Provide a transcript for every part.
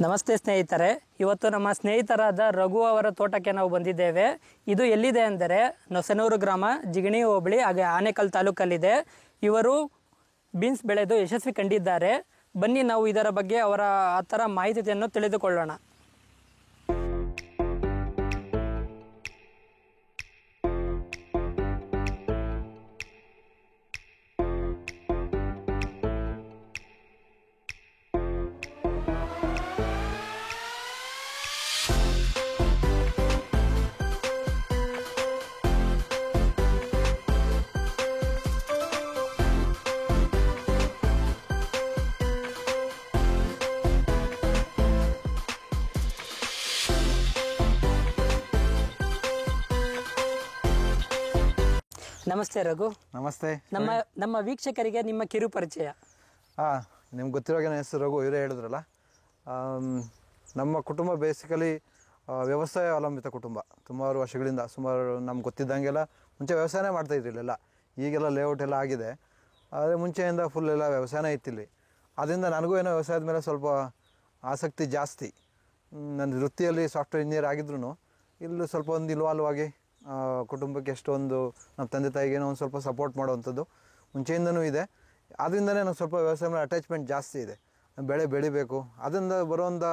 ನಮಸ್ತೆ ಸ್ನೇಹಿತರೆ, ಇವತ್ತು ನಮ್ಮ ಸ್ನೇಹಿತರಾದ ರಘು ಅವರ ತೋಟಕ್ಕೆ ನಾವು ಬಂದಿದ್ದೇವೆ. ಇದು ಎಲ್ಲಿದೆ ಅಂದರೆ ನೊಸನೂರು ಗ್ರಾಮ, ಜಿಗಣಿ ಹೋಬಳಿ, ಹಾಗೆ ಆನೇಕಲ್ ತಾಲೂಕಲ್ಲಿದೆ. ಇವರು ಬೀನ್ಸ್ ಬೆಳೆದು ಯಶಸ್ವಿ ಕಂಡಿದ್ದಾರೆ. ಬನ್ನಿ ನಾವು ಇದರ ಬಗ್ಗೆ ಅವರ ಮಾಹಿತಿಯನ್ನು ತಿಳಿದುಕೊಳ್ಳೋಣ. ನಮಸ್ತೆ ರಘು. ನಮಸ್ತೆ. ನಮ್ಮ ವೀಕ್ಷಕರಿಗೆ ನಿಮ್ಮ ಕಿರು ಪರಿಚಯ. ನಿಮ್ಗೆ ಗೊತ್ತಿರೋ ಹೆಸರು ರಘು, ಇವರೇ ಹೇಳಿದ್ರಲ್ಲ. ನಮ್ಮ ಕುಟುಂಬ ಬೇಸಿಕಲಿ ವ್ಯವಸಾಯ ಅವಲಂಬಿತ ಕುಟುಂಬ. ಸುಮಾರು ವರ್ಷಗಳಿಂದ, ನಮ್ಗೆ ಗೊತ್ತಿದ್ದಂಗೆಲ್ಲ ಮುಂಚೆ ವ್ಯವಸಾಯನೇ ಮಾಡ್ತಾಯಿದ್ರು ಇಲ್ಲೆಲ್ಲ. ಈಗೆಲ್ಲ ಲೇಔಟ್ ಎಲ್ಲ ಆಗಿದೆ, ಆದರೆ ಮುಂಚೆಯಿಂದ ಫುಲ್ ಎಲ್ಲ ವ್ಯವಸಾಯನೇ ಇತ್ತಿಲ್ಲಿ. ಅದರಿಂದ ನನಗೂ ಏನೋ ವ್ಯವಸಾಯದ ಮೇಲೆ ಸ್ವಲ್ಪ ಆಸಕ್ತಿ ಜಾಸ್ತಿ. ನನ್ನ ವೃತ್ತಿಯಲ್ಲಿ ಸಾಫ್ಟ್ವೇರ್ ಇಂಜಿನಿಯರ್ ಆಗಿದ್ರು ಇಲ್ಲೂ ಸ್ವಲ್ಪ ಒಂದು ಇನ್ವಾಲ್ವ್ ಆಗಿ ಕುಟುಂಬಕ್ಕೆ ಎಷ್ಟೊಂದು ನಮ್ಮ ತಂದೆ ತಾಯಿಗೇನೋ ಒಂದು ಸ್ವಲ್ಪ ಸಪೋರ್ಟ್ ಮಾಡುವಂಥದ್ದು ಮುಂಚೆಯಿಂದನೂ ಇದೆ. ಅದರಿಂದನೇ ನನಗೆ ಸ್ವಲ್ಪ ವ್ಯವಸಾಯ ಮೇಲೆ ಅಟ್ಯಾಚ್ಮೆಂಟ್ ಜಾಸ್ತಿ ಇದೆ. ಬೆಳೆ ಬೆಳಿಬೇಕು, ಅದರಿಂದ ಬರೋವಂಥ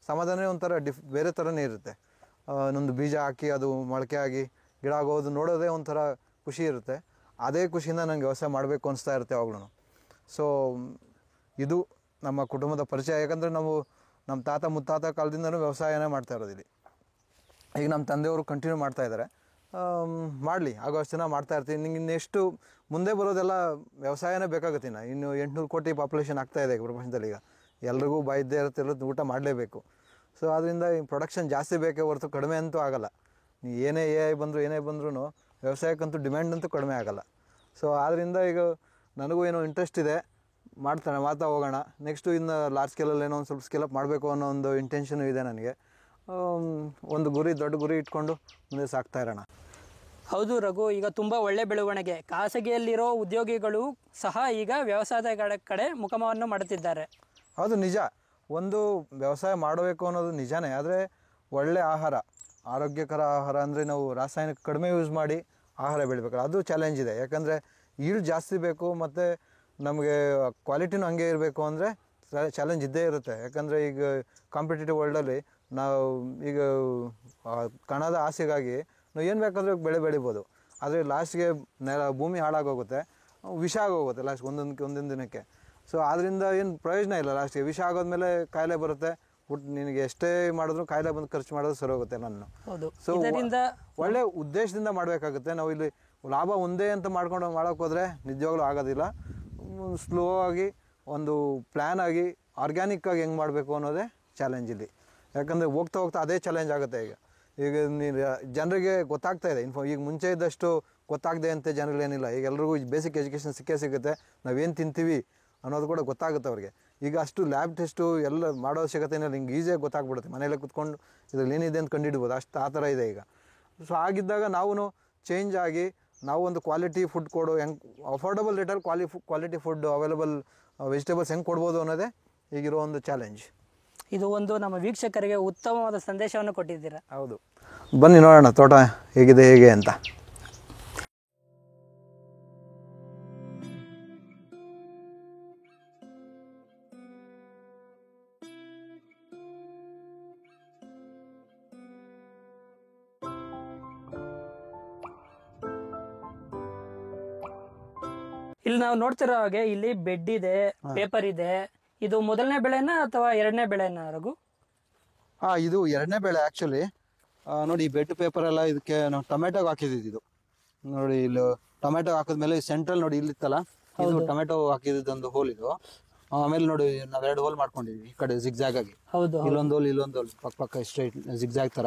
ಸಮಾಧಾನ ಒಂಥರ ಬೇರೆ ಥರನೇ ಇರುತ್ತೆ. ಇನ್ನೊಂದು ಬೀಜ ಹಾಕಿ ಅದು ಮೊಳಕೆ ಆಗಿ ಗಿಡ ಆಗೋದು ನೋಡೋದೇ ಒಂಥರ ಖುಷಿ ಇರುತ್ತೆ. ಅದೇ ಖುಷಿಯಿಂದ ನನಗೆ ವ್ಯವಸಾಯ ಮಾಡಬೇಕು ಅನಿಸ್ತಾ ಇರುತ್ತೆ ಯಾವಾಗಲೂ. ಸೊ ಇದು ನಮ್ಮ ಕುಟುಂಬದ ಪರಿಚಯ. ಯಾಕಂದರೆ ನಾವು ನಮ್ಮ ತಾತ ಮುತ್ತಾತ ಕಾಲದಿಂದನೂ ವ್ಯವಸಾಯನೇ ಮಾಡ್ತಾ ಇರೋದು ಇಲ್ಲಿ. ಈಗ ನಮ್ಮ ತಂದೆಯವರು ಕಂಟಿನ್ಯೂ ಮಾಡ್ತಾಯಿದ್ದಾರೆ. ಮಾಡಲಿ, ಆಗೋಷ್ಟು ಜನ ಮಾಡ್ತಾಯಿರ್ತೀನಿ. ನಿಂಗೆ ಇನ್ನೆಷ್ಟು ಮುಂದೆ ಬರೋದೆಲ್ಲ ವ್ಯವಸಾಯನೇ ಬೇಕಾಗುತ್ತೆ. ಇನ್ನು 800 ಕೋಟಿ ಪಾಪ್ಯುಲೇಷನ್ ಆಗ್ತಾಯಿದೆ ಈಗ ಪ್ರಪಂಚದಲ್ಲಿ. ಈಗ ಎಲ್ರಿಗೂ ಬಾಯಿದ್ದೇ ಇರುತ್ತೆ, ಊಟ ಮಾಡಲೇಬೇಕು. ಸೊ ಅದರಿಂದ ಈ ಪ್ರೊಡಕ್ಷನ್ ಜಾಸ್ತಿ ಬೇಕೇ ಹೊರತು ಕಡಿಮೆ ಅಂತೂ ಆಗೋಲ್ಲ. ನೀವು ಏನೇ ಏನೇ ಬಂದ್ರೂ ವ್ಯವಸಾಯಕ್ಕಂತೂ ಡಿಮ್ಯಾಂಡ್ ಅಂತೂ ಕಡಿಮೆ ಆಗೋಲ್ಲ. ಸೊ ಆದ್ದರಿಂದ ಈಗ ನನಗೂ ಏನೋ ಇಂಟ್ರೆಸ್ಟ್ ಇದೆ, ಮಾಡ್ತಾ ಹೋಗೋಣ. ನೆಕ್ಸ್ಟು ಇನ್ನು ಲಾರ್ಜ್ ಸ್ಕೇಲಲ್ಲಿ ಏನೋ ಒಂದು ಸ್ವಲ್ಪ ಸ್ಕೇಲಪ್ ಮಾಡಬೇಕು ಅನ್ನೋ ಒಂದು ಇಂಟೆನ್ಷನು ಇದೆ ನನಗೆ. ಒಂದು ದೊಡ್ಡ ಗುರಿ ಇಟ್ಕೊಂಡು ಮುಂದೆ ಸಾಕ್ತಾ ಇರೋಣ. ಹೌದು ರಘು, ಈಗ ತುಂಬ ಒಳ್ಳೆ ಬೆಳವಣಿಗೆ. ಖಾಸಗಿಯಲ್ಲಿರೋ ಉದ್ಯೋಗಿಗಳು ಸಹ ಈಗ ವ್ಯವಸಾಯದ ಕಡೆ ಮುಖವನ್ನು ಮಾಡುತ್ತಿದ್ದಾರೆ. ಹೌದು, ನಿಜ. ಒಂದು ವ್ಯವಸಾಯ ಮಾಡಬೇಕು ಅನ್ನೋದು ನಿಜಾನೇ. ಆದರೆ ಒಳ್ಳೆ ಆಹಾರ, ಆರೋಗ್ಯಕರ ಆಹಾರ ಅಂದರೆ ನಾವು ರಾಸಾಯನಿಕ ಕಡಿಮೆ ಯೂಸ್ ಮಾಡಿ ಆಹಾರ ಬೆಳಿಬೇಕಲ್ಲ, ಅದು ಚಾಲೆಂಜ್ ಇದೆ. ಯಾಕಂದರೆ ಈಲ್ಡ್ ಜಾಸ್ತಿ ಬೇಕು ಮತ್ತು ನಮಗೆ ಕ್ವಾಲಿಟಿನೂ ಹಂಗೆ ಇರಬೇಕು ಅಂದರೆ ಚಾಲೆಂಜ್ ಇದ್ದೇ ಇರುತ್ತೆ. ಯಾಕಂದರೆ ಈಗ ಕಾಂಪಿಟೇಟಿವ್ ವರ್ಲ್ಡಲ್ಲಿ ನಾವು ಈಗ ಕಣದ ಆಸೆಗಾಗಿ ನಾವು ಏನು ಬೇಕಾದರೂ ಬೆಳೆ ಬೆಳಿಬೋದು. ಆದರೆ ಲಾಸ್ಟ್ಗೆ ಭೂಮಿ ಹಾಳಾಗೋಗುತ್ತೆ, ವಿಷ ಆಗೋಗುತ್ತೆ ಲಾಸ್ಟ್ ಒಂದೊಂದು ದಿನಕ್ಕೆ. ಸೊ ಆದ್ದರಿಂದ ಏನು ಪ್ರಯೋಜನ ಇಲ್ಲ. ಲಾಸ್ಟ್ಗೆ ವಿಷ ಆಗೋದ್ಮೇಲೆ ಕಾಯಿಲೆ ಬರುತ್ತೆ. ನಿನಗೆ ಎಷ್ಟೇ ಮಾಡಿದ್ರು ಕಾಯಿಲೆ ಬಂದು ಖರ್ಚು ಮಾಡೋದು ಸರಿ ಹೋಗುತ್ತೆ ನನ್ನ. ಸೊ ಒಳ್ಳೆ ಉದ್ದೇಶದಿಂದ ಮಾಡಬೇಕಾಗುತ್ತೆ. ನಾವು ಇಲ್ಲಿ ಲಾಭ ಒಂದೇ ಅಂತ ಮಾಡೋಕ್ಕೆ ಹೋದರೆ ನಿಜವಾಗ್ಲೂ ಆಗೋದಿಲ್ಲ. ಸ್ಲೋ ಆಗಿ ಒಂದು ಪ್ಲ್ಯಾನ್ ಆಗಿ ಆರ್ಗ್ಯಾನಿಕ್ ಆಗಿ ಹೆಂಗೆ ಮಾಡಬೇಕು ಅನ್ನೋದೇ ಚಾಲೆಂಜ್ ಇಲ್ಲಿ. ಯಾಕಂದರೆ ಹೋಗ್ತಾ ಅದೇ ಚಾಲೆಂಜ್ ಆಗುತ್ತೆ. ಈಗ ನೀನು ಜನರಿಗೆ ಗೊತ್ತಾಗ್ತಾ ಇದೆ ಈಗ ಮುಂಚೆ ಇದ್ದಷ್ಟು ಗೊತ್ತಾಗದೆ ಅಂತ ಜನಗಳೇನಿಲ್ಲ. ಈಗ ಎಲ್ರಿಗೂ ಬೇಸಿಕ್ ಎಜುಕೇಷನ್ ಸಿಗುತ್ತೆ. ನಾವೇನು ತಿಂತೀವಿ ಅನ್ನೋದು ಕೂಡ ಗೊತ್ತಾಗುತ್ತೆ ಅವ್ರಿಗೆ. ಈಗ ಅಷ್ಟು ಲ್ಯಾಬ್ ಟೆಸ್ಟು ಎಲ್ಲ ಮಾಡೋ ಅವಶ್ಯಕತೆ ಏನಿಲ್ಲ. ಹಿಂಗೆ ಈಸಿಯಾಗಿ ಗೊತ್ತಾಗ್ಬಿಡುತ್ತೆ. ಮನೇಲೆ ಕುತ್ಕೊಂಡು ಇದ್ರಲ್ಲಿ ಏನಿದೆ ಅಂತ ಕಂಡುಹಿಡ್ಬೋದು. ಅಷ್ಟು ಆ ಥರ ಇದೆ ಈಗ. ಸೊ ಆಗಿದ್ದಾಗ ನಾವು ಚೇಂಜ್ ಆಗಿ ನಾವು ಒಂದು ಕ್ವಾಲಿಟಿ ಫುಡ್ ಕೊಡೋ, ಹೆಂಗೆ ಅಫೋರ್ಡಬಲ್ ರೇಟಲ್ಲಿ ಕ್ವಾಲಿಟಿ ಫುಡ್ ಅವೈಲಬಲ್ ವೆಜಿಟೇಬಲ್ಸ್ ಹೆಂಗೆ ಕೊಡ್ಬೋದು ಅನ್ನೋದೇ ಈಗಿರೋ ಒಂದು ಚಾಲೆಂಜ್. ಇದು ಒಂದು ನಮ್ಮ ವೀಕ್ಷಕರಿಗೆ ಉತ್ತಮವಾದ ಸಂದೇಶವನ್ನು ಕೊಟ್ಟಿದ್ದೀರಾ. ಹೌದು, ಬನ್ನಿ ನೋಡೋಣ ತೋಟ ಹೇಗೆ ಅಂತ. ಇಲ್ಲಿ ನಾವು ನೋಡ್ತಿರೋ ಹಾಗೆ ಇಲ್ಲಿ ಬೆಡ್ ಇದೆ, ಪೇಪರ್ ಇದೆ. ಇದು ಮೊದಲನೇ ಬೆಳೆನಾ ಅಥವಾ ಎರಡನೇ ಬೆಳೆನಾ ರಘು? ಇದು ಎರಡನೇ ಬೆಳೆ ಆ್ಯಕ್ಚುಲಿ. ನೋಡಿ, ಈ ಬೆಡ್ ಪೇಪರ್ ಎಲ್ಲ ಇದಕ್ಕೆ ನಾವು ಟೊಮೆಟೊ ಹಾಕಿದ್ದು. ಇದು ನೋಡಿ, ಇಲ್ಲಿ ಟೊಮೆಟೊ ಹಾಕಿದ್ಮೇಲೆ ಸೆಂಟ್ರಲ್ ನೋಡಿ ಇಲ್ಲಿತ್ತಲ್ಲ, ಇದು ಟೊಮೆಟೊ ಹಾಕಿದ್ದೊಂದು ಹೋಲ್ ಇದು. ಆಮೇಲೆ ನೋಡಿ ನಾವು 2 ಹೋಲ್ ಮಾಡ್ಕೊಂಡಿದ್ವಿ ಈ ಕಡೆ ಜಿಗ್ಜಾಗ್ ಆಗಿ. ಇಲ್ಲೊಂದು ಹೋಲ್ ಪಕ್ಕ ಸ್ಟ್ರೈಟ್ ಜಿಗ್ಜಾಗ್ ತರ.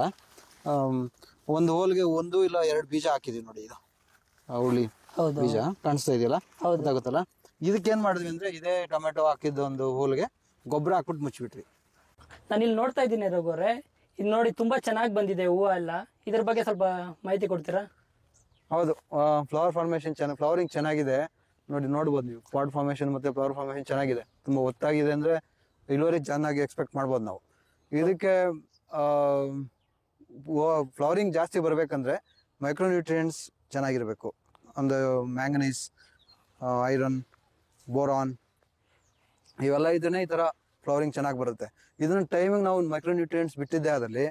ಒಂದು ಹೋಲ್ಗೆ 1 ಇಲ್ಲ 2 ಬೀಜ ಹಾಕಿದೀವಿ ನೋಡಿ. ಇದು ಹುಳಿ ಬೀಜ ಕಾಣಿಸ್ತಾ ಇದೆಯಲ್ಲ, ಗೊತ್ತಾಗುತ್ತಲ್ಲ. ಇದಕ್ಕೆ ಏನ್ ಮಾಡಿದ್ವಿ ಅಂದ್ರೆ ಇದೇ ಟೊಮೆಟೊ ಹಾಕಿದ್ದ ಒಂದು ಹೋಲ್ಗೆ ಗೊಬ್ಬರ ಹಾಕ್ಬಿಟ್ಟು ಮುಚ್ಚಿಬಿಟ್ವಿ. ನಾನು ಇಲ್ಲಿ ನೋಡ್ತಾ ಇದ್ದೀನಿ ರಘುವರೇ, ಇದು ನೋಡಿ ತುಂಬಾ ಚೆನ್ನಾಗಿ ಬಂದಿದೆ ಹೂವು ಎಲ್ಲ. ಇದ್ರ ಬಗ್ಗೆ ಸ್ವಲ್ಪ ಮಾಹಿತಿ ಕೊಡ್ತೀರಾ? ಹೌದು, ಫ್ಲವರ್ ಫಾರ್ಮೇಶನ್ ಫ್ಲವರಿಂಗ್ ಚೆನ್ನಾಗಿದೆ. ನೋಡ್ಬೋದು ನೀವು, ಪಾಟ್ ಫಾರ್ಮೇಶನ್ ಮತ್ತೆ ಫ್ಲವರ್ ಫಾರ್ಮೇಶನ್ ಚೆನ್ನಾಗಿದೆ. ತುಂಬಾ ಒತ್ತಾಗಿದೆ ಅಂದ್ರೆ ಇಳುವರಿ ಚೆನ್ನಾಗಿ ಎಕ್ಸ್ಪೆಕ್ಟ್ ಮಾಡ್ಬೋದು ನಾವು. ಇದಕ್ಕೆ ಫ್ಲವರಿಂಗ್ ಜಾಸ್ತಿ ಬರ್ಬೇಕಂದ್ರೆ ಮೈಕ್ರೋನ್ಯೂಟ್ರಿಯೆಂಟ್ಸ್ ಚೆನ್ನಾಗಿರ್ಬೇಕು. ಒಂದು ಮ್ಯಾಂಗನೀಸ್, ಐರನ್, ಬೋರಾನ್ ಇವೆಲ್ಲ ಇದ್ರೆ ಈ ತರ ಫ್ಲವರಿಂಗ್ ಚೆನ್ನಾಗಿ ಬರುತ್ತೆ. ಇದನ್ನ ಟೈಮಿಂಗ್ ನಾವು ಮೈಕ್ರೋನ್ಯೂಟ್ರಿಯೆಂಟ್ಸ್ ಬಿಟ್ಟಿದ್ದೆ ಅದರಲ್ಲಿ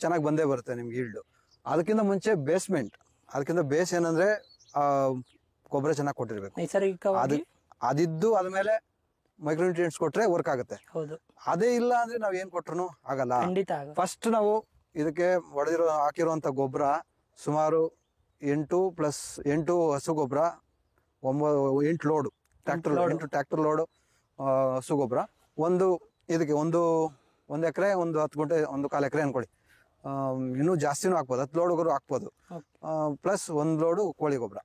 ಚೆನ್ನಾಗಿ ಬಂದೇ ಬರುತ್ತೆ ನಿಮ್ಗೆ ಈಲ್ಡು. ಅದಕ್ಕಿಂತ ಮುಂಚೆ ಬೇಸ್ಮೆಂಟ್, ಅದಕ್ಕಿಂತ ಬೇಸ್ ಏನಂದ್ರೆ ಗೊಬ್ಬರ ಚೆನ್ನಾಗಿ ಕೊಟ್ಟಿರ್ಬೇಕು. ನೈಸರ್ಗಿಕವಾಗಿ ಅದಿದ್ದು ಆದ್ಮೇಲೆ ಮೈಕ್ರೋನ್ಯೂಟ್ರಿಯೆಂಟ್ಸ್ ಕೊಟ್ರೆ ವರ್ಕ್ ಆಗುತ್ತೆ. ಹೌದು, ಅದೇ ಇಲ್ಲ ಅಂದ್ರೆ ನಾವ್ ಏನ್ ಕೊಟ್ರು ಆಗಲ್ಲ. ಖಂಡಿತ ಫಸ್ಟ್ ನಾವು ಇದಕ್ಕೆ ಹಾಕಿರುವಂತ ಗೊಬ್ಬರ ಸುಮಾರು 8 ಹಸು ಗೊಬ್ಬರ, 8 ಲೋಡ್ ಟ್ರ್ಯಾಕ್ಟರ್, 8 ಟ್ರ್ಯಾಕ್ಟರ್ ಲೋಡ್ ಹಸು ಗೊಬ್ಬರ. ಇದಕ್ಕೆ ಒಂದು ಎಕರೆ, 10 ಗುಂಟೆ, 1/4 ಎಕರೆ ಅನ್ಕೊಳ್ಳಿ. ಇನ್ನೂ ಜಾಸ್ತಿನೂ ಹಾಕ್ಬೋದು, 10 ಲೋಡ್ ಹಾಕ್ಬೋದು. ಪ್ಲಸ್ 1 ಲೋಡು ಕೋಳಿ ಗೊಬ್ಬರ.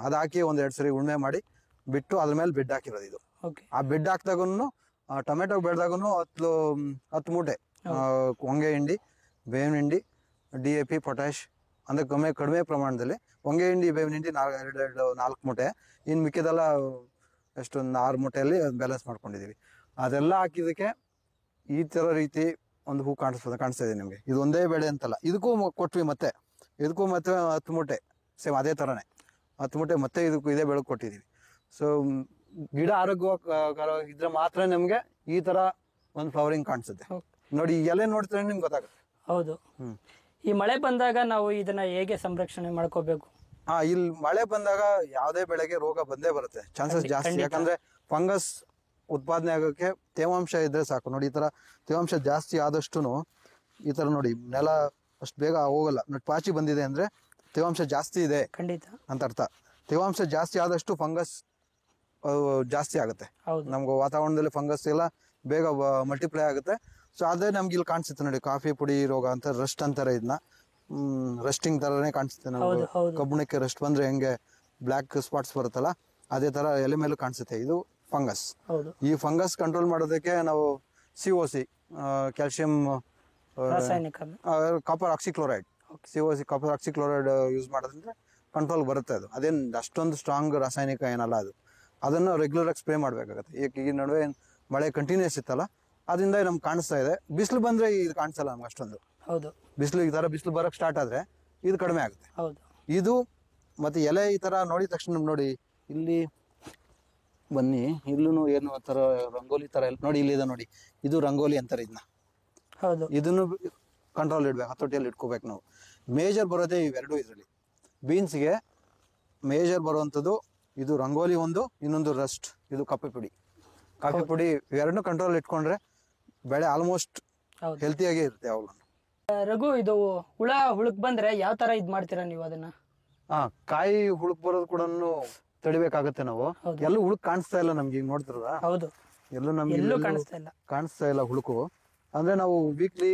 ಅದು ಹಾಕಿ 1-2 ಸರಿ ಉಳ್ಮೆ ಮಾಡಿ ಬಿಟ್ಟು ಅದ್ರ ಮೇಲೆ ಬೆಡ್ ಹಾಕಿರೋದು ಇದು. ಆ ಬೆಡ್ ಹಾಕ್ದಾಗೂ ಟೊಮೆಟೊ ಬೆಳೆದಾಗೂ 10 ಮೂಟೆ ಹೊಂಗೆ ಹಿಂಡಿ, ಬೇವಿನ ಹಿಂಡಿ, DAP, ಪೊಟ್ಯಾಶ್ ಅಂದ್ರೆ ಕಡಿಮೆ ಪ್ರಮಾಣದಲ್ಲಿ ಹೊಂಗೆ ಹಿಂಡಿ, ಬೇವಿನ ಹಿಂಡಿ 4 ಮೂಟೆ. ಇನ್ನು ಮಿಕ್ಕಿದೆಲ್ಲ ಎಷ್ಟು 6 ಮೂಟೆಯಲ್ಲಿ ಬ್ಯಾಲೆನ್ಸ್ ಮಾಡ್ಕೊಂಡಿದೀವಿ. ಅದೆಲ್ಲ ಹಾಕಿದಕ್ಕೆ ಈ ತರ ರೀತಿ ಒಂದು ಹೂ ಕಾಣಿಸ್ತಾ ಇದೆ ನಿಮ್ಗೆ. ಇದು ಒಂದೇ ಬೆಳೆ ಅಂತಲ್ಲ, ಇದಕ್ಕೂ ಕೊಟ್ವಿ, ಇದಕ್ಕೂ ಮತ್ತೆ 10 ಮೂಟೆ ಸೇಮ್ ಅದೇ ತರನೇ 10 ಮೂಟೆ ಮತ್ತೆ ಇದಕ್ಕೂ ಇದೇ ಬೆಳೆ ಕೊಟ್ಟಿದೀವಿ. ಸೊ ಗಿಡ ಆರೋಗ್ಯಕರ ಇದ್ರೆ ಮಾತ್ರ ನಮ್ಗೆ ಈ ತರ ಒಂದು ಫ್ಲವರಿಂಗ್ ಕಾಣಿಸುತ್ತೆ. ನೋಡಿ ಎಲೆ ನೋಡ್ತಾರೆ ನಿಮ್ಗೆ ಗೊತ್ತಾಗುತ್ತೆ. ಹೌದು. ಈ ಮಳೆ ಬಂದಾಗ ನಾವು ಇದನ್ನ ಹೇಗೆ ಸಂರಕ್ಷಣೆ ಮಾಡ್ಕೋಬೇಕು? ಇಲ್ಲಿ ಮಳೆ ಬಂದಾಗ ಯಾವುದೇ ಬೆಳೆಗೆ ರೋಗ ಬಂದೇ ಬರುತ್ತೆ, ಚಾನ್ಸಸ್ ಜಾಸ್ತಿ. ಯಾಕಂದ್ರೆ ಫಂಗಸ್ ಉತ್ಪಾದನೆ ಆಗೋಕೆ ತೇವಾಂಶ ಇದ್ರೆ ಸಾಕು. ನೋಡಿ ಈ ತರ ತೇವಾಂಶ ಜಾಸ್ತಿ ಆದಷ್ಟು ಈ ತರ ನೋಡಿ ನೆಲ ಅಷ್ಟು ಬೇಗ ಹೋಗಲ್ಲ. ನೋಡಿ ಪಾಚಿ ಬಂದಿದೆ ಅಂದ್ರೆ ತೇವಾಂಶ ಜಾಸ್ತಿ ಇದೆ ಖಂಡಿತ ಅಂತ ಅರ್ಥ. ತೇವಾಂಶ ಜಾಸ್ತಿ ಆದಷ್ಟು ಫಂಗಸ್ ಜಾಸ್ತಿ ಆಗುತ್ತೆ. ನಮ್ಗೆ ವಾತಾವರಣದಲ್ಲಿ ಫಂಗಸ್ ಎಲ್ಲ ಬೇಗ ಮಲ್ಟಿಪ್ಲೈ ಆಗುತ್ತೆ. ಸೊ ಅದೇ ನಮ್ಗೆ ಇಲ್ಲಿ ಕಾಣಿಸುತ್ತೆ ನೋಡಿ, ಕಾಫಿ ಪುಡಿ ರೋಗ ಅಂತ, ರಸ್ಟ್ ಅಂತಾರೆ ಇದನ್ನ. ರಸ್ಟಿಂಗ್ ತರನೇ ಕಾಣಿಸುತ್ತೆ ನಮ್ಗೆ. ಕಬ್ಬಣಕ್ಕೆ ರಸ್ಟ್ ಬಂದ್ರೆ ಹೆಂಗೆ ಬ್ಲ್ಯಾಕ್ ಸ್ಪಾಟ್ಸ್ ಬರುತ್ತಲ್ಲ, ಅದೇ ತರ ಎಲೆ ಮೇಲೂ ಕಾಣಿಸುತ್ತೆ. ಇದು ಫಂಗಸ್. ಈ ಫಂಗಸ್ ಕಂಟ್ರೋಲ್ ಮಾಡೋದಕ್ಕೆ ನಾವು COC, calcium copper oxychloride, COC copper oxychloride use ಮಾಡೋದ್ರಿಂದ ಕಂಟ್ರೋಲ್ ಬರುತ್ತೆ. ಅದೇನು ಅಷ್ಟೊಂದು ಸ್ಟ್ರಾಂಗ್ ರಾಸಾಯನಿಕ ಏನಲ್ಲ ಅದು. ಅದನ್ನು ರೆಗ್ಯುಲರ್ ಆಗಿ ಸ್ಪ್ರೇ ಮಾಡ್ಬೇಕಾಗತ್ತೆ. ಈ ನಡುವೆ ಮಳೆ ಕಂಟಿನ್ಯೂಸ್ ಇತ್ತಲ್ಲ, ಅದರಿಂದ ನಮ್ಗೆ ಕಾಣಿಸ್ತಾ ಇದೆ. ಬಿಸಿಲು ಬಂದ್ರೆ ಇದು ಕಾಣಿಸಲ್ಲ ನಮ್ಗೆ ಅಷ್ಟೊಂದು. ಬಿಸಿಲು ಈ ತರ ಬಿಸಿಲು ಬರಕ್ ಸ್ಟಾರ್ಟ್ ಆದ್ರೆ ಇದು ಕಡಿಮೆ ಆಗುತ್ತೆ. ಇದು ಮತ್ತೆ ಎಲೆ ಈ ತರ ನೋಡಿದ ತಕ್ಷಣ ನೋಡಿ, ಇಲ್ಲಿ ಬನ್ನಿ, ಇಲ್ಲೂ ಏನು ತರ ರಂಗೋಲಿ ತರ ನೋಡಿ, ಇಲ್ಲಿದೆ ನೋಡಿ, ಇದು ರಂಗೋಲಿ ಅಂತಾರೆ ಇದನ್ನ. ಇದನ್ನು ಕಂಟ್ರೋಲ್ ಇಡ್ಬೇಕು, ಹತೋಟಿಯಲ್ಲಿ ಇಟ್ಕೋಬೇಕು ನಾವು. ಮೇಜರ್ ಬರೋದೇ ಇವೆರಡು. ಇದರಲ್ಲಿ ಬೀನ್ಸ್ಗೆ ಮೇಜರ್ ಬರುವಂಥದ್ದು ಇದು ರಂಗೋಲಿ ಒಂದು, ಇನ್ನೊಂದು ರಸ್ಟ್, ಇದು ಕಾಫಿ ಪುಡಿ. ಇವೆರಡನ್ನೂ ಕಂಟ್ರೋಲ್ ಇಟ್ಕೊಂಡ್ರೆ ಬೆಳೆ ಆಲ್ಮೋಸ್ಟ್ ಹೆಲ್ತಿಯಾಗಿ ಇರುತ್ತೆ ಯಾವಾಗಲೂ. ರಘು, ಇದು ಹುಳಕ್ ಬಂದ್ರೆ ಯಾವ ತರ ಇದ್ ಮಾಡ್ತೀರಾ ನೀವು ಅದನ್ನ? ಕಾಯಿ ಹುಳುಕ್ ಬರೋದು ಕೂಡ ತಡಿಬೇಕಾಗತ್ತೆ ನಾವು. ಎಲ್ಲೂ ಹುಳುಕ್ ಕಾಣಿಸ್ತಾ ಇಲ್ಲ ನಮ್ಗೆ, ಈಗ ನೋಡ್ತಿರದ. ಎಲ್ಲೂ ನಮ್ಗೆ ಕಾಣಿಸ್ತಾ ಇಲ್ಲ ಹುಳುಕು. ಅಂದ್ರೆ ನಾವು ವೀಕ್ಲಿ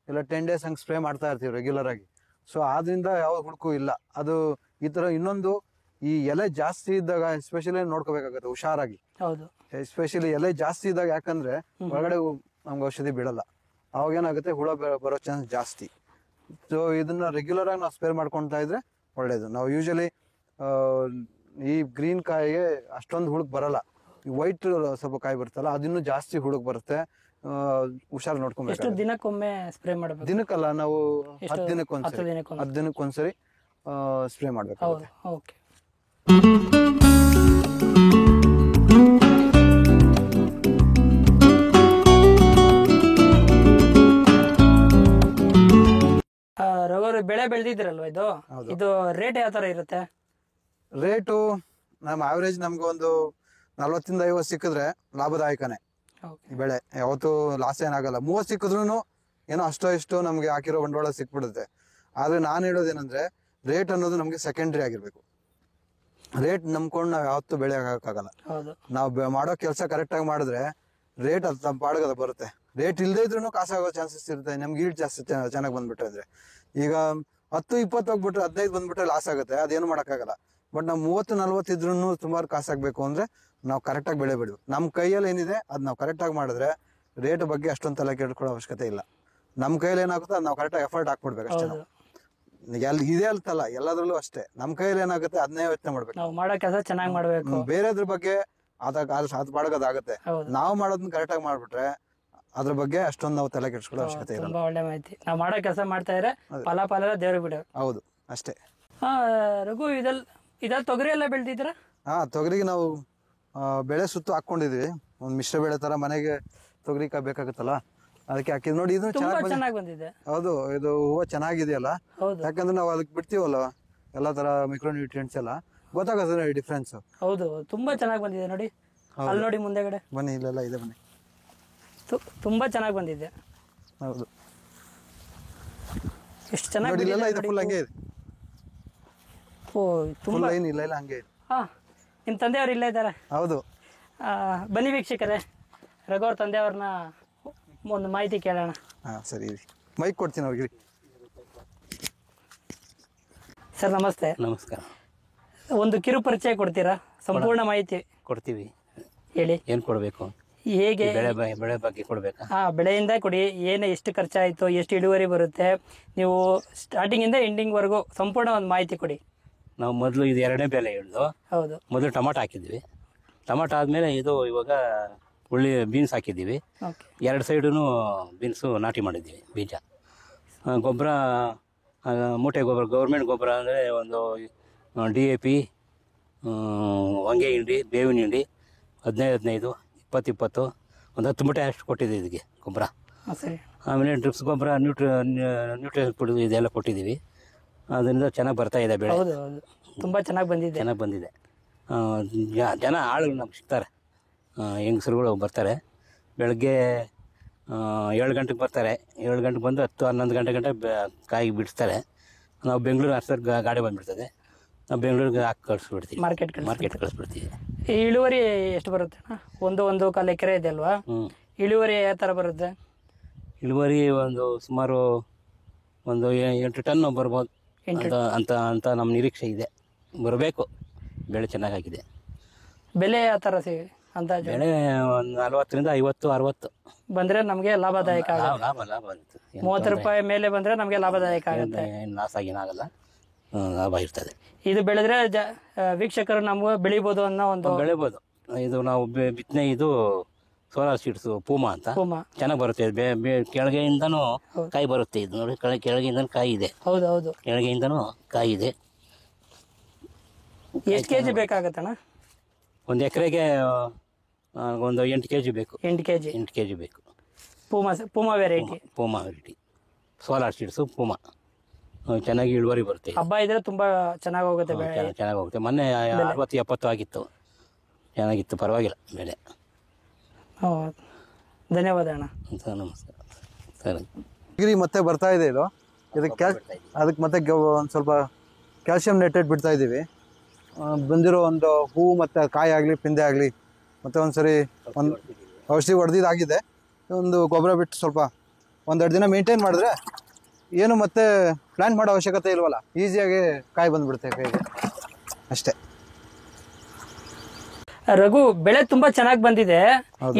ಇಲ್ಲ 10 days ಹಂಗೆ ಸ್ಪ್ರೇ ಮಾಡ್ತಾ ಇರ್ತೀವಿ ರೆಗ್ಯುಲರ್ ಆಗಿ. ಸೊ ಆದ್ರಿಂದ ಯಾವ ಹುಳುಕು ಇಲ್ಲ. ಅದು ಈ ತರ ಇನ್ನೊಂದು, ಈ ಎಲೆ ಜಾಸ್ತಿ ಇದ್ದಾಗ ಎಸ್ಪೆಷಲಿ ನೋಡ್ಕೋಬೇಕಾಗತ್ತೆ ಹುಷಾರಾಗಿ. ಎಸ್ಪೆಷಲಿ ಎಲೆ ಜಾಸ್ತಿ ಇದ್ದಾಗ, ಯಾಕಂದ್ರೆ ಹೊರಗಡೆ ನಮ್ಗೆ ಔಷಧಿ ಬಿಡಲ್ಲ. ಅವಾಗ ಏನಾಗುತ್ತೆ, ಹುಳ ಬರೋ ಚಾನ್ಸ್ ಜಾಸ್ತಿ. ಸೊ ಇದನ್ನ ರೆಗ್ಯುಲರ್ ಆಗಿ ನಾವು ಸ್ಪ್ರೇ ಮಾಡ್ಕೊಳ್ತಾ ಇದ್ರೆ ಒಳ್ಳೇದು. ನಾವು ಯೂಶಲಿ ಈ ಗ್ರೀನ್ ಕಾಯಿಗೆ ಅಷ್ಟೊಂದು ಹುಳುಕ್ ಬರಲ್ಲ. ವೈಟ್ ಸ್ವಲ್ಪ ಕಾಯಿ ಬರ್ತಲ್ಲ, ಅದಿನ್ನೂ ಜಾಸ್ತಿ ಹುಳುಕ್ ಬರುತ್ತೆ. ಹುಷಾರ್ ನೋಡ್ಕೊಬೇಕು. ದಿನಕ್ಕೊಮ್ಮೆ ಸ್ಪ್ರೇ ಮಾಡಬೇಕು? ದಿನಕ್ಕಲ್ಲ, ನಾವು 10 ದಿನಕ್ಕೊಂದ್ಸರಿ ಸ್ಪ್ರೇ ಮಾಡ್ಬೇಕು. ರಘು, ಬೆಳೆ ಬೆಳೆದಿದ್ರಲ್ವಾ ಇದು ರೇಟ್ ಯಾವ ತರ ಇರುತ್ತೆ? ರೇಟು ನಮ್ಮ ಆವರೇಜ್ ನಮ್ಗೆ ಒಂದು 40 ಇಂದ 50 ಸಿಕ್ಕಿದ್ರೆ ಲಾಭದಾಯಕನೇ ಬೆಳೆ. ಯಾವತ್ತು ಲಾಸ್ ಏನಾಗಲ್ಲ. 30 ಸಿಕ್ಕಿದ್ರು ಏನೋ ಅಷ್ಟೋ ಇಷ್ಟೋ ನಮ್ಗೆ ಹಾಕಿರೋ ಬಂಡವಾಳ ಸಿಕ್ಬಿಡುತ್ತೆ. ಆದ್ರೆ ನಾನು ಹೇಳೋದೇನಂದ್ರೆ, ರೇಟ್ ಅನ್ನೋದು ನಮ್ಗೆ ಸೆಕೆಂಡ್ರಿ ಆಗಿರ್ಬೇಕು. ರೇಟ್ ನಂಬ್ಕೊಂಡು ನಾವ್ ಯಾವತ್ತೂ ಬೆಳೆ ಹಾಕಕ್ಕಾಗಲ್ಲ. ನಾವು ಮಾಡೋ ಕೆಲಸ ಕರೆಕ್ಟ್ ಆಗಿ ಮಾಡಿದ್ರೆ ರೇಟ್ ಅದು ತಮ್ಮ ಪಾಡ್ಗದ ಬರುತ್ತೆ. ರೇಟ್ ಇಲ್ಲದೆ ಇದ್ರೂ ಕಾಸಾಗೋ ಚಾನ್ಸಸ್ ಇರುತ್ತೆ. ನಮ್ಗೆ ಈಲ್ಡ್ ಜಾಸ್ತಿ ಚೆನ್ನಾಗಿ ಬಂದ್ಬಿಟ್ರೆ. ಅಂದ್ರೆ ಈಗ 10-20 ಹೋಗ್ಬಿಟ್ರೆ 15 ಬಂದ್ಬಿಟ್ರೆ ಲಾಸ್ ಆಗುತ್ತೆ, ಅದೇನು ಮಾಡೋಕ್ಕಾಗಲ್ಲ. ಬಟ್ ನಾವು 30-40 ಇದ್ರೂ ಸುಮಾರು ಕಾಸಾಗಬೇಕು ಅಂದ್ರೆ ನಾವು ಕರೆಕ್ಟಾಗಿ ಬೆಳೆ ಬಿಡ್ಬೇಕು. ನಮ್ಮ ಕೈಯಲ್ಲಿ ಏನಿದೆ ಅದು ನಾವು ಕರೆಕ್ಟಾಗಿ ಮಾಡಿದ್ರೆ ರೇಟ್ ಬಗ್ಗೆ ಅಷ್ಟೊಂದು ತಲೆ ಕೆಡ್ಕೊಳ್ಳೋ ಅವಶ್ಯಕತೆ ಇಲ್ಲ. ನಮ್ಮ ಕೈಯಲ್ಲಿ ಏನಾಗುತ್ತೆ ಅದು ನಾವು ಕರೆಕ್ಟಾಗಿ ಎಫರ್ಟ್ ಹಾಕ್ಬಿಡ್ಬೇಕು ಅಷ್ಟೇ. ನಾವು ಇದೇ ಅಲ್ತಲ್ಲ, ಎಲ್ಲದ್ರಲ್ಲೂ ಅಷ್ಟೇ. ನಮ್ಮ ಕೈಯಲ್ಲಿ ಏನಾಗುತ್ತೆ ಅದನ್ನೇ ಯೋಚನೆ ಮಾಡ್ಬೇಕು. ನಾವು ಮಾಡೋ ಕೆಲಸ ಚೆನ್ನಾಗಿ ಮಾಡ್ಬೇಕು. ಬೇರೆದ್ರ ಬಗ್ಗೆ ಅದ್ ಬಾಡಗೋದಾಗುತ್ತೆ. ನಾವು ಮಾಡೋದನ್ನ ಕರೆಕ್ಟಾಗಿ ಮಾಡ್ಬಿಟ್ರೆ ಅದ್ರ ಬಗ್ಗೆ ಅಷ್ಟೊಂದು ನಾವು ತಲೆ ಕೆಡಿಸ್ಕೊಳ್ಳೋ ಅವಶ್ಯಕತೆ ಇರಲ್ಲ. ತುಂಬಾ ಒಳ್ಳೆ ಮಾಹಿತಿ. ನಾವು ಮಾಡೋ ಕೆಲಸ ಮಾಡ್ತಾ ಇದ್ರೆ ಫಲ ದೇವ್ರಿಗೆ ಬಿಡ. ಹೌದು ಅಷ್ಟೇ. ಹಾ ರಘು, ಇದೆಲ್ಲ ತೊಗರಿ ಎಲ್ಲ ಬೆಳ್ದಿದ್ರ? ತೊಗರಿಗೆ ನಾವು ಬೆಳೆ ಸುತ್ತು ಹಾಕೊಂಡಿದ್ವಿ, ಒಂದು ಮಿಶ್ರ ಬೆಳೆ ತರ ಮನೆಗೆ ತೊಗರಿ ಬೇಕಾಗುತ್ತಲ್ಲ ಅದಕ್ಕೆ ಹಾಕಿದ್. ನೋಡಿ ಇದು ಚೆನ್ನಾಗಿ ಬಂದಿದೆ. ಹೌದು, ಇದು ಹೂವು ಚೆನ್ನಾಗಿದೆಯಲ್ಲ. ಹೌದು, ಯಾಕಂದ್ರೆ ನಾವು ಅದಕ್ಕೆ ಬಿಡ್ತೀವಲ್ಲ ಎಲ್ಲಾ ತರ ಮೈಕ್ರೋ ನ್ಯೂಟ್ರಿಯೆಂಟ್ಸ್ ಎಲ್ಲ ಗೊತ್ತಾಗುತ್ತೆ ಡಿಫ್ರೆನ್ಸ್. ಹೌದು, ತುಂಬಾ ಚೆನ್ನಾಗಿ ಬಂದಿದೆ. ನೋಡಿ ಅಲ್ಲಿ ನೋಡಿ ಮುಂದೆಗಡೆ ಬನ್ನಿ, ಇಲ್ಲೆಲ್ಲ ಇದೆ ಬನ್ನಿ. ತುಂಬಾ ಚೆನ್ನಾಗಿ ಬಂದಿದೆ. ಹೌದು, ಎಷ್ಟು ಚೆನ್ನಾಗಿ ಇಲ್ಲೆಲ್ಲ ಇದೆ, ಫುಲ್ ಹಂಗೆ ಇದೆ. ಓ ತುಂಬಾ ಲೈನ್ ಇಲ್ಲ ಹಂಗೆ ಇದೆ. ಹಾ, ನಿಮ್ಮ ತಂದೆಯವರು ಇಲ್ಲೇ ಇದ್ದಾರೆ. ಹೌದು, ಬನ್ನಿ ವೀಕ್ಷಕರೇ, ರಘು ಅವ್ರ ತಂದೆಯವ್ರನ್ನ ಒಂದು ಮಾಹಿತಿ ಕೇಳೋಣ. ಸರಿ, ಮೈಕ್ ಕೊಡ್ತೀನಿ ಅವ್ರಿಗೆ. ಸರ್ ನಮಸ್ತೆ. ನಮಸ್ಕಾರ. ಒಂದು ಕಿರು ಪರಿಚಯ ಕೊಡ್ತೀರಾ? ಸಂಪೂರ್ಣ ಮಾಹಿತಿ ಕೊಡ್ತೀವಿ. ಹೇಳಿ, ಏನು ಕೊಡಬೇಕು? ಹೇಗೆ ಬೆಳೆ ಬಗ್ಗೆ ಕೊಡಬೇಕಾ? ಬೆಳೆಯಿಂದ ಕೊಡಿ. ಎಷ್ಟು ಖರ್ಚಾಯಿತು, ಎಷ್ಟು ಇಳುವರಿ ಬರುತ್ತೆ, ನೀವು ಸ್ಟಾರ್ಟಿಂಗ್ ಇಂದ ಎಂಡಿಂಗ್ ವರೆಗೂ ಸಂಪೂರ್ಣ ಒಂದು ಮಾಹಿತಿ ಕೊಡಿ. ನಾವು ಮೊದಲು ಇದು 2ನೇ ಬೆಳೆ ಹಿಡಿದು ಹೌದು, ಮೊದಲು ಟೊಮಾಟೊ ಹಾಕಿದ್ವಿ. ಟೊಮಾಟೊ ಆದಮೇಲೆ ಇದು ಇವಾಗ ಬೀನ್ಸ್ ಹಾಕಿದ್ದೀವಿ. 2 ಸೈಡೂ ಬೀನ್ಸು ನಾಟಿ ಮಾಡಿದ್ದೀವಿ. ಬೀಜ ಗೊಬ್ಬರ, ಮೂಟೆ ಗೊಬ್ಬರ, ಗೌರ್ಮೆಂಟ್ ಗೊಬ್ಬರ ಅಂದರೆ ಒಂದು DAP, ಹೊಂಗೆ ಹಿಂಡಿ, ಬೇವಿನ ಹಿಂಡಿ 15-15, 20-20, ಒಂದು 10 ಮೂಟೆ ಅಷ್ಟು ಕೊಟ್ಟಿದ್ದೀವಿ ಇದಕ್ಕೆ ಗೊಬ್ಬರ. ಸರಿ. ಆಮೇಲೆ ಡ್ರಿಪ್ಸ್ ಗೊಬ್ಬರ, ನ್ಯೂಟ್ರಿಯನ್ ಫುಡ್ ಇದೆಲ್ಲ ಕೊಟ್ಟಿದ್ದೀವಿ. ಅದರಿಂದ ಚೆನ್ನಾಗಿ ಬರ್ತಾ ಇದೆ ಬೆಳೆ. ಹೌದು ಹೌದು, ತುಂಬ ಚೆನ್ನಾಗಿ ಬಂದಿದೆ. ಜನ ಆಳುಗಳು ನಮ್ಗೆ ಸಿಗ್ತಾರೆ, ಹೆಂಗಸರುಗಳು ಬರ್ತಾರೆ. ಬೆಳಗ್ಗೆ 7 ಗಂಟೆಗೆ ಬರ್ತಾರೆ. 7 ಗಂಟೆಗೆ ಬಂದು 10-11 ಗಂಟೆ ಕಾಯಿ ಬಿಡಿಸ್ತಾರೆ. ನಾವು ಬೆಂಗಳೂರು ಅಷ್ಟೊತ್ತು ಗಾಡಿ ಬಂದುಬಿಡ್ತದೆ. ನಾವು ಬೆಂಗಳೂರಿಗೆ ಹಾಕಿ ಕಳಿಸ್ಬಿಡ್ತೀವಿ, ಮಾರ್ಕೆಟ್ ಕಳಿಸ್ಬಿಡ್ತೀವಿ. ಇಳುವರಿ ಎಷ್ಟು ಬರುತ್ತೆ? ಒಂದು ಕಾಲು ಎಕರೆ ಇದೆ ಅಲ್ವಾ? ಇಳುವರಿ ಯಾವ ಥರ ಬರುತ್ತೆ? ಇಳುವರಿ ಸುಮಾರು 8 ಟನ್ ಬರ್ಬೋದು ಅಂತ ನಮ್ಮ ನಿರೀಕ್ಷೆ ಇದೆ. ಬರಬೇಕು, ಬೆಳೆ ಚೆನ್ನಾಗಾಗಿದೆ. ಬೆಲೆ ಯಾವ ಥರ ಅಂದಾಜು? ಬೆಳೆ ಒಂದು 40-50-60 ಬಂದರೆ ನಮಗೆ ಲಾಭದಾಯಕ ಆಗುತ್ತೆ. ಲಾಭ 30 ರೂಪಾಯಿ ಮೇಲೆ ಬಂದರೆ ನಮಗೆ ಲಾಭದಾಯಕ ಆಗುತ್ತೆ. ಲಾಸ್ ಆಗೇನಾಗಲ್ಲ, ಲಾಭ ಇರ್ತದೆ. ಇದು ಬೆಳೆದ್ರೆ ವೀಕ್ಷಕರು ನಮ್ಗೆ ಬೆಳಿಬೋದು ಅನ್ನೋ ಒಂದು ಬೆಳಿಬೋದು. ಇದು ನಾವು ಬಿತ್ತನೆ, ಇದು ಸೋಲಾರ್ ಸೀಡ್ಸ್ ಪೂಮಾ ಅಂತ ಚೆನ್ನಾಗಿ ಬರುತ್ತೆ. ಕೆಳಗೆಯಿಂದನೂ ಕಾಯಿ ಬರುತ್ತೆ. ಇದು ನೋಡಿ, ಕೆಳಗೆಯಿಂದನೂ ಕಾಯಿ ಇದೆ. ಹೌದು, ಕೆಳಗೆಯಿಂದನೂ ಕಾಯಿ ಇದೆ. ಎಷ್ಟು ಕೆಜಿ ಬೇಕಾಗತ್ತಣ್ಣ? ಒಂದು ಎಕರೆಗೆ ಒಂದು 8 kg ಬೇಕು. 8 kg ಬೇಕು. Puma variety solar seeds Puma ಚೆನ್ನಾಗಿ ಇಳುವರಿ ಬರುತ್ತೆ. ಹಬ್ಬ ಇದ್ರೆ ತುಂಬಾ ಚೆನ್ನಾಗಿ ಹೋಗುತ್ತೆ, ಚೆನ್ನಾಗಿ ಹೋಗುತ್ತೆ. ಮೊನ್ನೆ 60-70 ಆಗಿತ್ತು, ಚೆನ್ನಾಗಿತ್ತು, ಪರವಾಗಿಲ್ಲ ಬೆಳೆ. ಧನ್ಯವಾದ ಅಣ್ಣ. ನಮಸ್ಕಾರ. ಸರಿ. ಡಿಗ್ರಿ ಮತ್ತೆ ಬರ್ತಾ ಇದೆ ಇದು. ಅದಕ್ಕೆ ಮತ್ತೆ ಒಂದು ಸ್ವಲ್ಪ ಕ್ಯಾಲ್ಸಿಯಂ ನೈಟ್ರೇಟ್ ಬಿಡ್ತಾ ಇದ್ದೀವಿ. ಬಂದಿರೋ ಒಂದು ಹೂವು ಮತ್ತು ಕಾಯಿ ಆಗಲಿ, ಪಿಂದೆ ಆಗಲಿ, ಮತ್ತು ಒಂದ್ಸರಿ ಒಂದು ಔಷಧಿ ಹೊಡೆದಿದ್ದಾಗಿದೆ. ಒಂದು ಗೊಬ್ಬರ ಬಿಟ್ಟು ಸ್ವಲ್ಪ 1-2 ದಿನ ಮೇಂಟೈನ್ ಮಾಡಿದ್ರೆ ಏನು ಮತ್ತೆ ಪ್ಲಾಂಟ್ ಮಾಡೋ ಅವಶ್ಯಕತೆ ಇಲ್ವಲ್ಲ, ಈಸಿಯಾಗಿ ಕಾಯಿ ಬಂದ್ಬಿಡುತ್ತೆ ಕೈಗೆ, ಅಷ್ಟೇ. ರಘು, ಬೆಳೆ ತುಂಬಾ ಚೆನ್ನಾಗಿ ಬಂದಿದೆ.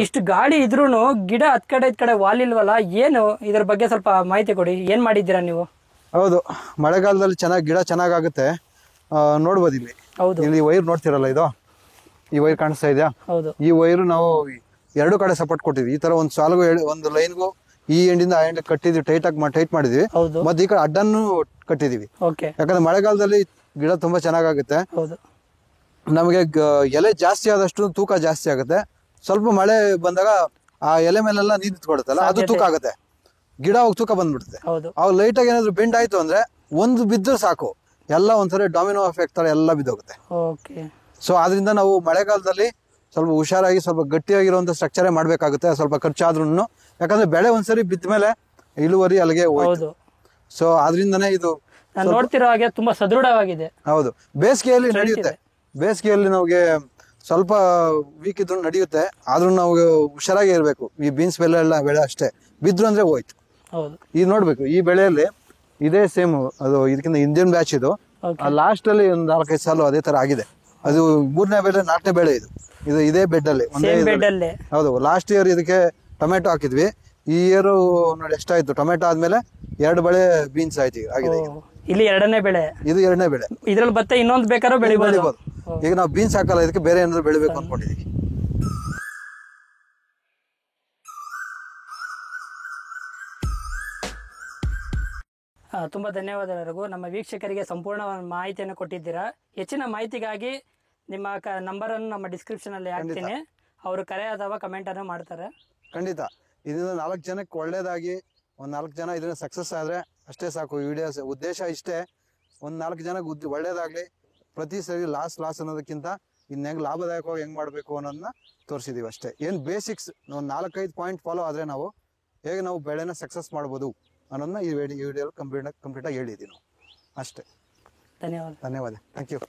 ಇಷ್ಟು ಗಾಳಿ ಇದ್ರೂನು ಗಿಡ ಹತ್ ಕಡೆ ವಾಲಿಲ್ವಲ್ಲ, ಏನು ಇದ್ರ ಬಗ್ಗೆ ಸ್ವಲ್ಪ ಮಾಹಿತಿ ಕೊಡಿ. ಏನ್ ಮಾಡಿದ್ದೀರಾ ನೀವು? ಹೌದು, ಮಳೆಗಾಲದಲ್ಲಿ ಗಿಡ ಚೆನ್ನಾಗಾಗುತ್ತೆ. ನೋಡ್ಬೋದು ಇಲ್ಲಿ ವೈರ್ ನೋಡ್ತಿರಲ್ಲ, ಇದು ಈ ವೈರ್ ಕಾಣಿಸ್ತಾ ಇದೆಯಾ? ಈ ವೈರು ನಾವು 2 ಕಡೆ ಸಪೋರ್ಟ್ ಕೊಟ್ಟಿದ್ವಿ. ಈ ತರ ಒಂದು ಸಾಲಿಗೂ ಒಂದು ಲೈನ್ಗೂ ಈ ಎಂಡಿಂದ ಆ ಎಂಡ್ ಕಟ್ಟಿದ್ವಿ, ಟೈಟ್ ಮಾಡಿದ್ವಿ. ಮತ್ತೆ ಈ ಕಡೆ ಅಡ್ಡನ್ನು ಕಟ್ಟಿದೀವಿ. ಯಾಕಂದ್ರೆ ಮಳೆಗಾಲದಲ್ಲಿ ಗಿಡ ತುಂಬಾ ಚೆನ್ನಾಗಾಗುತ್ತೆ. ನಮಗೆ ಎಲೆ ಜಾಸ್ತಿ ಆದಷ್ಟು ತೂಕ ಜಾಸ್ತಿ ಆಗುತ್ತೆ. ಸ್ವಲ್ಪ ಮಳೆ ಬಂದಾಗ ಆ ಎಲೆ ಮೇಲೆಲ್ಲ ನೀರು ನಿಂತ್ಕೊಡುತ್ತಲ್ಲ, ಅದು ತೂಕ ಆಗುತ್ತೆ. ಗಿಡ ಹೋಗಿ ತೂಕ ಬಂದ್ಬಿಡುತ್ತೆ. ಅವಾಗ ಲೈಟ್ ಆಗಿ ಏನಾದ್ರು ಬೆಂಡ್ ಆಯ್ತು ಅಂದ್ರೆ ಒಂದು ಬಿದ್ದರೂ ಸಾಕು, ಎಲ್ಲ ಒಂದ್ಸರಿ ಡಾಮಿನೋ ಎಫೆಕ್ಟ್ ತರ ಎಲ್ಲ ಬಿದ್ದೋಗುತ್ತೆ. ಸೊ ಆದ್ರಿಂದ ನಾವು ಮಳೆಗಾಲದಲ್ಲಿ ಸ್ವಲ್ಪ ಹುಷಾರಾಗಿ, ಸ್ವಲ್ಪ ಗಟ್ಟಿಯಾಗಿರುವಂತ ಸ್ಟ್ರಕ್ಚರೇ ಮಾಡ್ಬೇಕಾಗುತ್ತೆ, ಸ್ವಲ್ಪ ಖರ್ಚಾದ್ರೂ. ಯಾಕಂದ್ರೆ ಬೆಳೆ ಒಂದ್ಸರಿ ಬಿದ್ದ ಮೇಲೆ ಇಳುವರಿ ಅಲ್ಲಿಗೆ ಹೋಯ್ತು. ಸೊ ಆದ್ರಿಂದನೇ ಇದು ನೋಡ್ತಿರೋ ಹಾಗೆ ತುಂಬಾ ಸದೃಢವಾಗಿದೆ. ಹೌದು, ಬೇಸಿಗೆಯಲ್ಲಿ ನಡೆಯುತ್ತೆ. ಬೇಸಿಗೆಯಲ್ಲಿ ನಮಗೆ ಸ್ವಲ್ಪ ವೀಕ್ ಇದ್ರು ನಡೆಯುತ್ತೆ, ಆದ್ರೂ ನಾವು ಹುಷಾರಾಗಿ ಇರಬೇಕು. ಈ ಬೀನ್ಸ್ ಬೆಳೆ ಅಷ್ಟೇ, ಬಿದ್ರು ಅಂದ್ರೆ ಹೋಯ್ತು. ಈಗ ನೋಡ್ಬೇಕು, ಈ ಬೆಳೆಯಲ್ಲಿ ಇದೇ ಸೇಮ್, ಅದು ಇದಕ್ಕಿಂತ ಇಂಡಿಯನ್ ಬ್ಯಾಚ್ ಇದು. ಲಾಸ್ಟ್ ಅಲ್ಲಿ ಒಂದು 4-5 ಸಾಲು ಅದೇ ತರ ಆಗಿದೆ. ಅದು 3ನೇ ಬೆಳೆ, 4ನೇ ಬೆಳೆ ಇದು ಇದೇ ಬೆಡ್ ಅಲ್ಲಿ. ಹೌದು, ಲಾಸ್ಟ್ ಇಯರ್ ಇದಕ್ಕೆ ಟೊಮೆಟೊ ಹಾಕಿದ್ವಿ. ಈ ಇಯರ್ ನೋಡಿ ಎಷ್ಟಾಯ್ತು. ಟೊಮೆಟೊ ಆದ್ಮೇಲೆ 2 ಬೆಳೆ ಬೀನ್ಸ್ ಆಯ್ತು ಆಗಿದೆ. ಇಲ್ಲಿ 2ನೇ ಬೆಳೆ, ಇದು 2ನೇ ಬೆಳೆ. ಇದ್ರಲ್ಲಿ ಮತ್ತೆ ಇನ್ನೊಂದು ಬೇಕಾದ್ರೂ ಬೆಳಿಬಹುದು. ಈಗ ನಾವು ಬೀನ್ಸ್ ಹಾಕಲ್ಲ, ಇದಕ್ಕೆ ಬೇರೆ ಏನಾದ್ರು ಬೆಳಿಬೇಕು ಅನ್ಕೊಂಡಿದೀವಿ. ತುಂಬ ಧನ್ಯವಾದ ರಘು. ನಮ್ಮ ವೀಕ್ಷಕರಿಗೆ ಸಂಪೂರ್ಣ ಮಾಹಿತಿಯನ್ನು ಕೊಟ್ಟಿದ್ದೀರಾ. ಹೆಚ್ಚಿನ ಮಾಹಿತಿಗಾಗಿ ನಿಮ್ಮ ನಂಬರನ್ನು ನಮ್ಮ ಡಿಸ್ಕ್ರಿಪ್ಷನಲ್ಲಿ ಹಾಕ್ತೀನಿ. ಅವರು ಕರೆ ಅಥವಾ ಕಮೆಂಟನ್ನು ಮಾಡ್ತಾರೆ. ಖಂಡಿತ ಇದರಿಂದ 4 ಜನಕ್ಕೆ ಒಳ್ಳೇದಾಗಿ ಒಂದು 4 ಜನ ಇದನ್ನ ಸಕ್ಸಸ್ ಆದರೆ ಅಷ್ಟೇ ಸಾಕು. ಈ ವಿಡಿಯೋಸ್ ಉದ್ದೇಶ ಇಷ್ಟೇ, ಒಂದು 4 ಜನಕ್ಕೆ ಒಳ್ಳೇದಾಗಲಿ. ಪ್ರತಿ ಸರಿ ಲಾಸ್ ಅನ್ನೋದಕ್ಕಿಂತ ಇನ್ನು ಹೆಂಗೆ ಲಾಭದಾಯಕವಾಗಿ ಹೆಂಗೆ ಮಾಡಬೇಕು ಅನ್ನೋದನ್ನ ತೋರಿಸಿದ್ದೀವಿ ಅಷ್ಟೇ. ಏನು ಬೇಸಿಕ್ಸ್ ಒಂದು 4-5 ಪಾಯಿಂಟ್ ಫಾಲೋ ಆದರೆ ನಾವು ಹೇಗೆ ನಾವು ಬೆಳೆನ ಸಕ್ಸಸ್ ಮಾಡ್ಬೋದು ಅನ್ನೋದನ್ನ ಈ ವಿಡಿಯೋಲಿ ಕಂಪ್ಲೀಟಾಗಿ ಹೇಳಿದ್ದೀವಿ ನಾವು ಅಷ್ಟೇ. ಧನ್ಯವಾದ. Thank you.